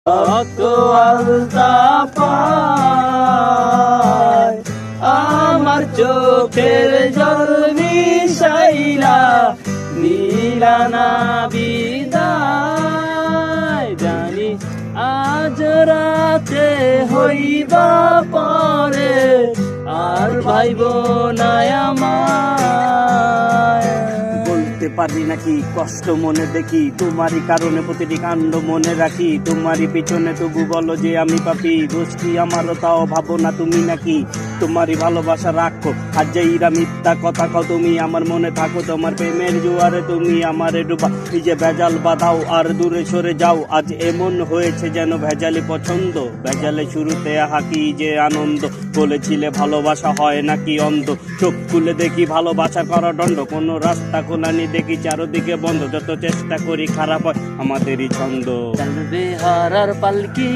রক্ত আলতা পায় আমার চোখের জল মিশাইলা নীলানা বিদায় জানি আজ রাতে হইবা পরে আর ভাইব না আমায় বলতে পারি নাকি কষ্ট মনে দেখি তোমারই কারণে প্রতিটি কাণ্ড মনে রাখি তোমারই পিছনে তবু বলো যে আমি পাপি দোষ কি আমারও তাও ভাবো না তুমি নাকি তোমারই ভালোবাসা রাখো আর যেইরা মিথ্যা কথা কও তুমি আমার মনে থাকো তোমার প্রেমের জোয়ারে তুমি আমারে ডুবা এই যে ভেজাল বাঁধাও আর দূরে সরে যাও আজ এমন হয়েছে যেন ভেজালি পছন্দ ভেজালে শুরুতে হাকি যে আনন্দ বলেছিলে ভালোবাসা হয় নাকি অন্ধ চোখ খুলে দেখি ভালোবাসা করা দণ্ড কোনো রাস্তা কোনানি দেখি চারদিকে বন্ধ যত চেষ্টা করি খারাপ হয় আমাদেরই ছন্দ চলবে হারার পালকি